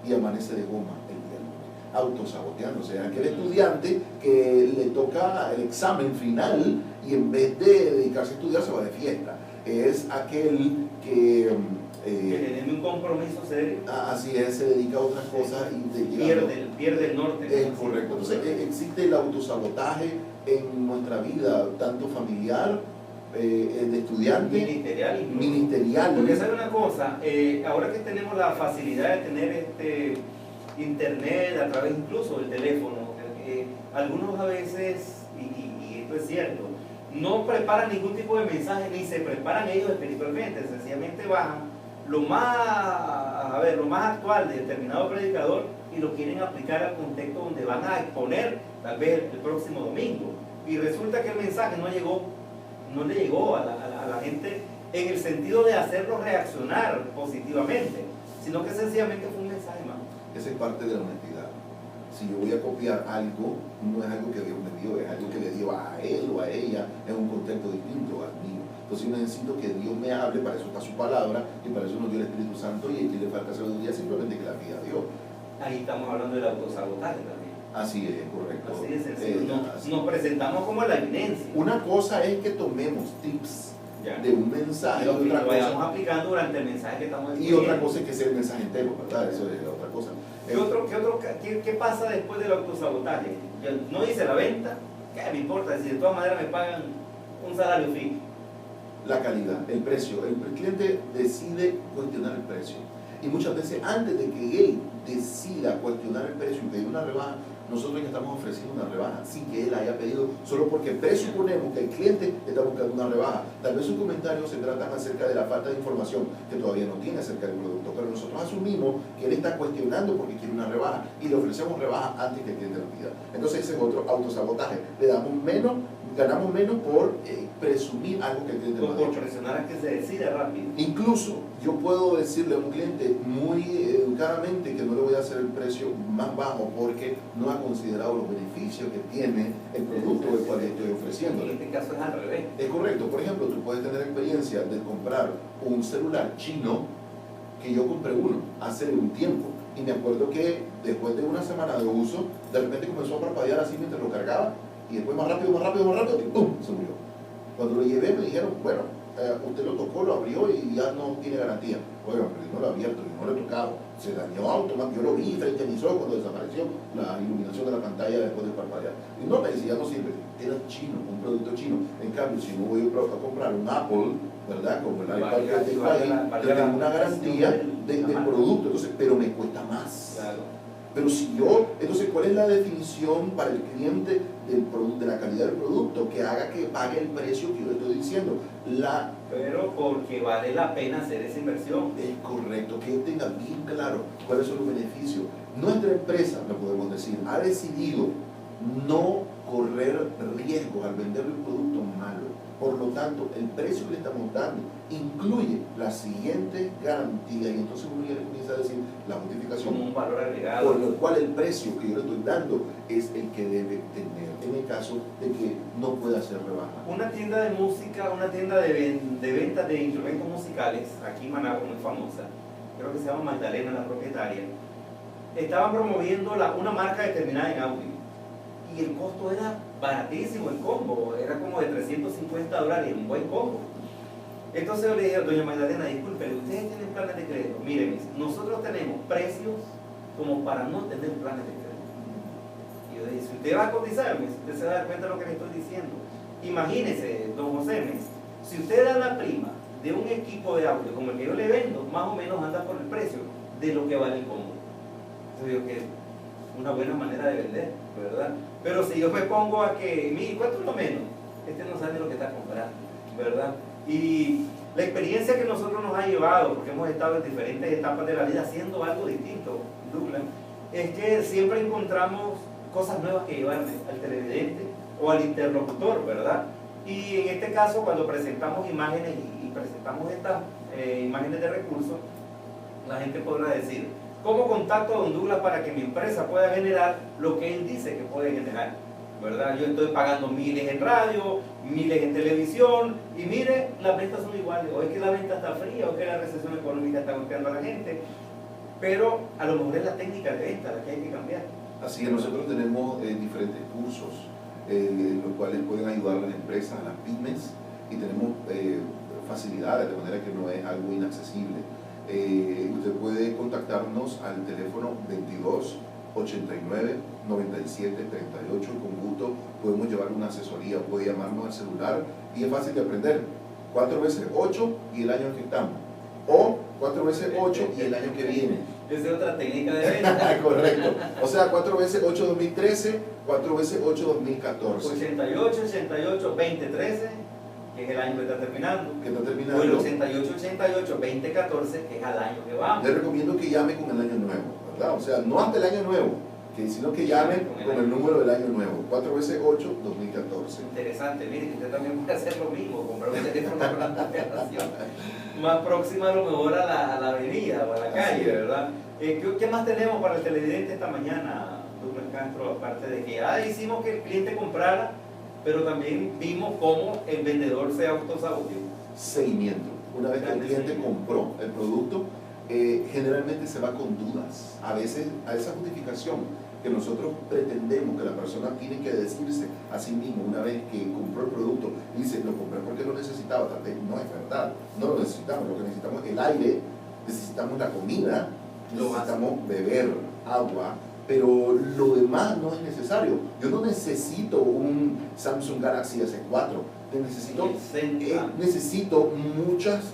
y amanece de goma el día lunes, autosaboteándose. Aquel estudiante que le toca el examen final y en vez de dedicarse a estudiar se va de fiesta. Es aquel que tiene un compromiso serio. Así es, se dedica a otras cosas y pierde el norte. Es correcto. Entonces existe el autosabotaje en nuestra vida, tanto familiar, de estudiante, ministerial. Porque sabe una cosa, ahora que tenemos la facilidad de tener internet a través incluso del teléfono, algunos a veces, y esto es cierto, no preparan ningún tipo de mensaje ni se preparan ellos espiritualmente, sencillamente bajan lo más actual de determinado predicador y lo quieren aplicar al contexto donde van a exponer tal vez el próximo domingo, y resulta que el mensaje no le llegó a la gente en el sentido de hacerlo reaccionar positivamente, sino que sencillamente fue un mensaje más. Esa es parte de la honestidad. Si yo voy a copiar algo, no es algo que Dios me dio, es algo que le dio a él o a ella en un contexto distinto al mío. Entonces yo necesito que Dios me hable, para eso está su palabra, y para eso nos dio el Espíritu Santo, y aquí le falta sabiduría, simplemente que la pida Dios. Ahí estamos hablando del autosabotaje también. Así es, correcto. Así de sencillo. Nos presentamos como la evidencia. Una cosa es que tomemos tips de un mensaje, y lo vayamos aplicando durante el mensaje que estamos escribiendo. Y otra cosa es que sea el mensaje entero, ¿verdad? Eso es otra cosa. ¿Qué pasa después del autosabotaje? No dice la venta, ¿qué me importa? Si de todas maneras me pagan un salario fijo. La calidad, el precio. El cliente decide cuestionar el precio. Y muchas veces antes de que él decida cuestionar el precio y pedir una rebaja, nosotros ya estamos ofreciendo una rebaja sin que él haya pedido, solo porque presuponemos que el cliente está buscando una rebaja. Tal vez sus comentarios se tratan acerca de la falta de información que todavía no tiene acerca del producto, pero nosotros asumimos que él está cuestionando porque quiere una rebaja y le ofrecemos rebaja antes que el cliente lo pida. Entonces ese es otro autosabotaje. Le damos menos, ganamos menos por presumir algo que el cliente no ha dicho. Por presionar a que se decida rápido. Incluso yo puedo decirle a un cliente muy educadamente que no le voy a hacer el precio más bajo porque no ha considerado los beneficios que tiene el producto el cual estoy ofreciendo. En este caso es al revés. Es correcto. Por ejemplo, tú puedes tener experiencia de comprar un celular chino, que yo compré uno hace un tiempo y me acuerdo que después de una semana de uso, de repente comenzó a parpadear así mientras lo cargaba y después más rápido, y ¡pum! Se murió. Cuando lo llevé me dijeron, bueno, usted lo tocó, lo abrió y ya no tiene garantía. Oiga, pero yo no lo he abierto, yo no lo he tocado. Se dañó automáticamente, yo lo vi frente a mis ojos cuando desapareció la iluminación de la pantalla después de parpadear. Y no, me decía, ya no sirve, era chino, un producto chino. En cambio, si no voy a comprar un Apple, ¿verdad? Como el iPad que tengo ahí, tengo una garantía del producto, entonces, pero me cuesta más. Claro. Pero si yo, entonces, ¿cuál es la definición para el cliente de la calidad del producto? Que haga que pague el precio que yo le estoy diciendo. Pero porque vale la pena hacer esa inversión. Es correcto, que él tenga bien claro cuáles son los beneficios. Nuestra empresa, lo podemos decir, ha decidido no correr riesgos al vender un producto malo. Por lo tanto, el precio que le estamos dando incluye la siguiente garantía, y entonces uno ya le comienza a decir la justificación. Como un valor agregado. Por lo cual el precio que yo le estoy dando es el que debe tener en el caso de que no pueda ser rebaja. Una tienda de música, una tienda de venta de instrumentos musicales, aquí en Managua, muy famosa, creo que se llama Magdalena, la propietaria, estaban promoviendo una marca determinada en audio. Y el costo era baratísimo, el combo, era como de $350, un buen combo. Entonces yo le dije a doña Magdalena, disculpe, ustedes tienen planes de crédito. Miren, nosotros tenemos precios como para no tener planes de crédito. Y yo le dije, si usted va a cotizarme, usted se va a dar cuenta de lo que le estoy diciendo. Imagínese, don José, si usted da la prima de un equipo de audio como el que yo le vendo, más o menos anda por el precio de lo que vale el combo. Entonces digo que es una buena manera de vender, ¿verdad? Pero si yo me pongo a que, mire, ¿cuánto es lo menos? Este no sabe lo que está comprando, ¿verdad? Y la experiencia que nosotros nos ha llevado, porque hemos estado en diferentes etapas de la vida haciendo algo distinto, Douglas, es que siempre encontramos cosas nuevas que llevarle al televidente o al interlocutor, ¿verdad? Y en este caso, cuando presentamos imágenes y presentamos estas imágenes de recursos, la gente podrá decir, ¿cómo contacto a don Douglas para que mi empresa pueda generar lo que él dice que puede generar? ¿Verdad? Yo estoy pagando miles en radio, miles en televisión, y mire, las ventas son iguales. O es que la venta está fría, o es que la recesión económica está golpeando a la gente. Pero a lo mejor es la técnica de venta la que hay que cambiar. Así que nosotros tenemos diferentes cursos, los cuales pueden ayudar a las empresas, a las pymes, y tenemos facilidades, de manera que no es algo inaccesible. Usted puede contactarnos al teléfono 22 89 97 38 y con gusto podemos llevar una asesoría. Puede llamarnos al celular y es fácil de aprender. 4 veces 8 y el año en que estamos, o 4 veces 8 y el año que viene. Esa es otra técnica de venta. Correcto. O sea, 4 veces 8 2013, 4 veces 8 2014. 88, 88, 2013, que es el año que está terminando. Que está terminando. O el 88, 88, 2014, que es al año que vamos. Le recomiendo que llame con el año nuevo, ¿verdad? O sea, no hasta el año nuevo, sino que llamen con el número del año nuevo. 4 veces 8, 2014. Interesante, mire que usted también puede hacer lo mismo, comprar un teléfono con una numeración más próxima a lo mejor a la avenida o a la calle, ¿verdad? ¿Qué más tenemos para el televidente esta mañana, Douglas? Castro, aparte de que hicimos que el cliente comprara, pero también vimos cómo el vendedor se autosaboteó. Seguimiento. Una vez que el cliente compró el producto, generalmente se va con dudas. A veces, a esa justificación que nosotros pretendemos que la persona tiene que decirse a sí mismo una vez que compró el producto, dice, lo compré porque lo necesitaba, tal vez no es verdad, no lo necesitamos, lo que necesitamos es el aire, necesitamos la comida, necesitamos beber agua, pero lo demás no es necesario. Yo no necesito un Samsung Galaxy S4, necesito muchas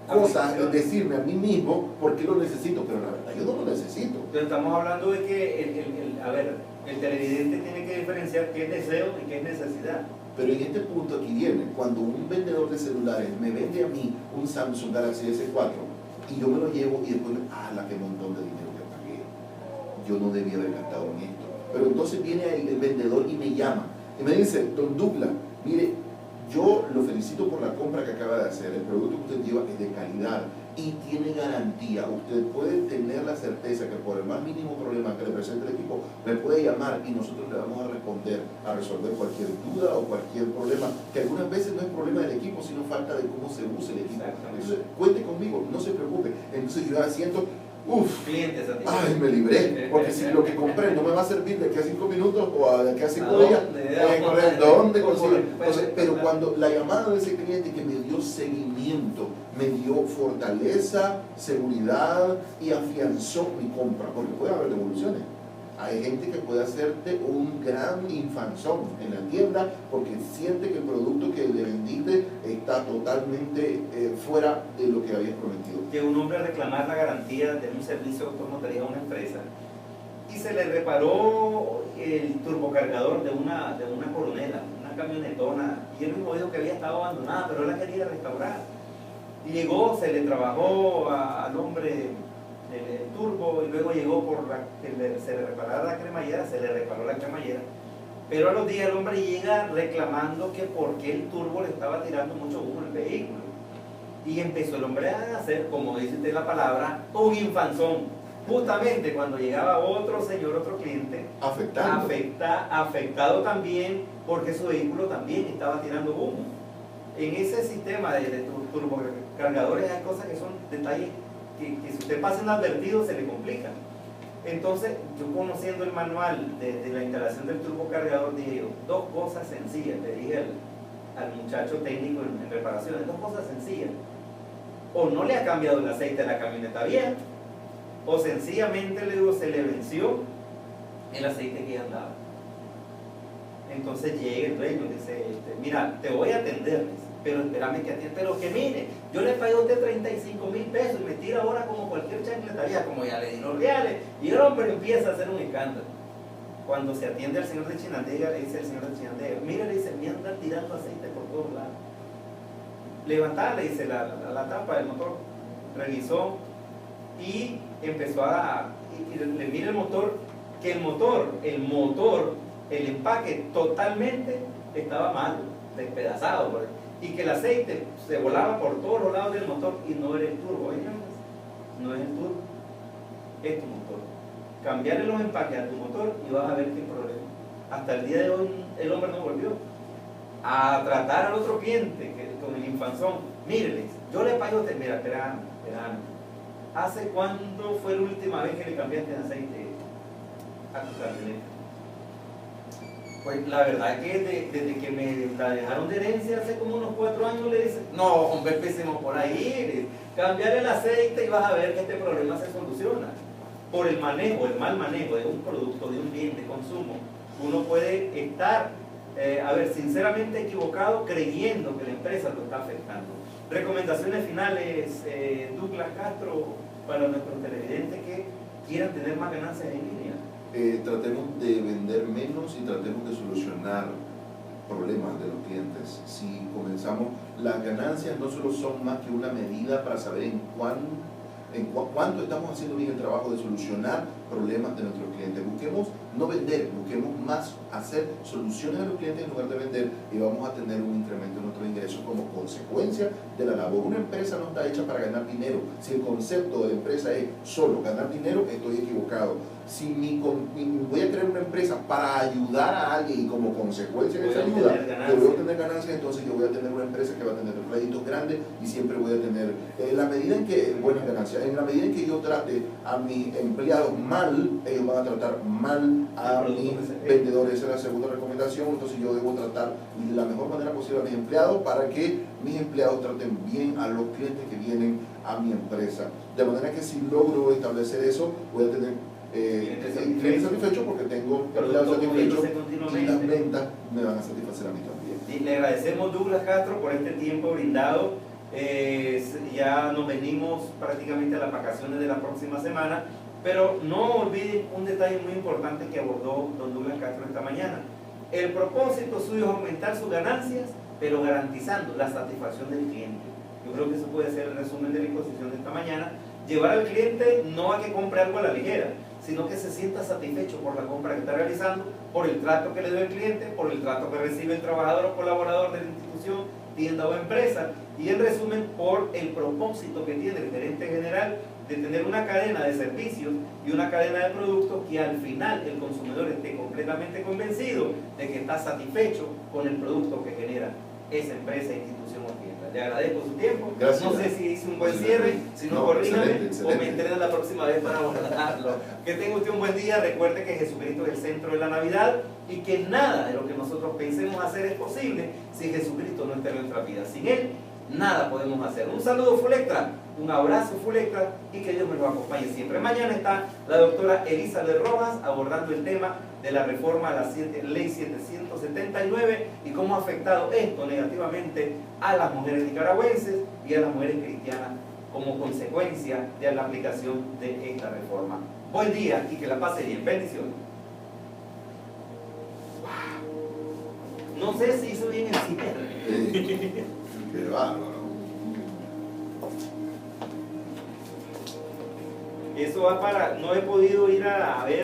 cosas, decirme a mí mismo por qué lo necesito, pero la verdad yo no lo necesito. Entonces estamos hablando de que el televidente tiene que diferenciar qué es deseo y qué es necesidad. Pero en este punto aquí viene, cuando un vendedor de celulares me vende a mí un Samsung Galaxy S4 y yo me lo llevo y después, la que montón de dinero que pagué, yo no debía haber gastado en esto. Pero entonces viene el vendedor y me llama y me dice, don Douglas, mire, yo lo felicito por la compra que acaba de hacer, el producto que usted lleva es de calidad y tiene garantía. Usted puede tener la certeza que por el más mínimo problema que le presente el equipo, me puede llamar y nosotros le vamos a responder, a resolver cualquier duda o cualquier problema, que algunas veces no es problema del equipo, sino falta de cómo se use el equipo. Entonces, cuente conmigo, no se preocupe. Entonces yo siento, clientes, ay, me libré, porque si lo que compré no me va a servir de aquí a 5 minutos o de aquí a 5 días, ¿dónde consigo? Entonces, pero cuando la llamada de ese cliente que me dio seguimiento, me dio fortaleza, seguridad y afianzó mi compra, porque puede haber devoluciones. Hay gente que puede hacerte un gran infanzón en la tienda porque siente que el producto que le vendiste está totalmente fuera de lo que habías prometido. Que un hombre reclamar la garantía de un servicio de automotriz a una empresa y se le reparó el turbocargador de una coronela, una camionetona, y él mismo dijo que había estado abandonada, pero él la quería restaurar. Y llegó, se le trabajó al hombre el turbo y luego llegó se le reparara la cremallera, se le reparó la cremallera, pero a los días el hombre llega reclamando que porque el turbo le estaba tirando mucho humo al vehículo y empezó el hombre a hacer, como dice usted la palabra, un infanzón, justamente cuando llegaba otro señor, otro cliente afectado también porque su vehículo también estaba tirando humo. En ese sistema de turbocargadores hay cosas que son detalles que si usted pasa inadvertido se le complica. Entonces, yo conociendo el manual de la instalación del turbocargador, dije yo, dos cosas sencillas, le dije al muchacho técnico en reparaciones, dos cosas sencillas. O no le ha cambiado el aceite a la camioneta bien, o sencillamente le digo, se le venció el aceite que ya andaba. Entonces llega el dueño y dice, mira, te voy a atender, dice, pero espérame que atienda, pero que mire, yo le pagué a usted 35,000 pesos y me tira ahora como cualquier chancletaría, como ya le di los reales, y el hombre empieza a hacer un escándalo. Cuando se atiende al señor de Chinandega, le dice el señor de Chinandega, mira, le dice, me andan tirando aceite por todos lados. Levantar, le dice la tapa del motor, revisó y empezó y le mira el motor, que el empaque totalmente estaba mal, despedazado, y que el aceite se volaba por todos los lados del motor y no era el turbo. No es el turbo, es tu motor. Cambiarle los empaques a tu motor y vas a ver qué problema. Hasta el día de hoy el hombre no volvió a tratar al otro cliente con el infanzón. Mire, yo le pago a usted, mira, espera. ¿Hace cuándo fue la última vez que le cambiaste el aceite a tu camioneta? Pues la verdad que desde que me la dejaron de herencia hace como unos 4 años, le dicen, no, hombre, empecemos por ahí, cambiar el aceite y vas a ver que este problema se soluciona. Por el mal manejo de un producto, de un bien de consumo, uno puede estar, sinceramente equivocado, creyendo que la empresa lo está afectando. Recomendaciones finales, Douglas Castro, para nuestros televidentes que quieran tener más ganancias en línea. Tratemos de vender menos y tratemos de solucionar problemas de los clientes. Si comenzamos, las ganancias no solo son más que una medida para saber en cuánto estamos haciendo bien el trabajo de solucionar problemas de nuestros clientes. Busquemos no vender, busquemos más hacer soluciones a los clientes en lugar de vender, y vamos a tener un incremento en nuestros ingresos como consecuencia de la labor. Una empresa no está hecha para ganar dinero. Si el concepto de la empresa es solo ganar dinero, estoy equivocado. Si voy a crear una empresa para ayudar a alguien y como consecuencia de esa ayuda yo voy a tener ganancias, entonces yo voy a tener una empresa que va a tener réditos grandes y siempre voy a tener, en la medida en que, buenas ganancias, en la medida en que yo trate a mis empleados mal, ellos van a tratar mal a mis vendedores. Esa es la segunda recomendación. Entonces yo debo tratar de la mejor manera posible a mis empleados para que mis empleados traten bien a los clientes que vienen a mi empresa. De manera que si logro establecer eso, voy a tener clientes satisfechos porque tengo empleados satisfechos y las ventas me van a satisfacer a mí también. Y le agradecemos, Douglas Castro, por este tiempo brindado. Ya nos venimos prácticamente a las vacaciones de la próxima semana, pero no olviden un detalle muy importante que abordó don Douglas Castro esta mañana. El propósito suyo es aumentar sus ganancias, pero garantizando la satisfacción del cliente. Yo creo que eso puede ser el resumen de la exposición de esta mañana. Llevar al cliente no a que compre algo a la ligera, sino que se sienta satisfecho por la compra que está realizando, por el trato que le dio el cliente, por el trato que recibe el trabajador o colaborador de la institución, tienda o empresa, y en resumen por el propósito que tiene el gerente general de tener una cadena de servicios y una cadena de productos que al final el consumidor esté completamente convencido de que está satisfecho con el producto que genera esa empresa, institución o tienda. Le agradezco su tiempo. Gracias. No sé si hice un buen cierre, si no, corrígame o me entrena la próxima vez para abordarlo. Que tenga usted un buen día. Recuerde que Jesucristo es el centro de la Navidad y que nada de lo que nosotros pensemos hacer es posible si Jesucristo no está en nuestra vida. Sin Él, nada podemos hacer. Un saludo Full Extra, un abrazo Full Extra y que Dios me lo acompañe siempre. Mañana está la doctora Elizabeth Rojas abordando el tema de la reforma a la ley 779 y cómo ha afectado esto negativamente a las mujeres nicaragüenses y a las mujeres cristianas como consecuencia de la aplicación de esta reforma. Buen día y que la pase bien. Bendiciones. No sé si hizo bien el cierre. Qué bárbaro. Eso va para, no he podido ir a ver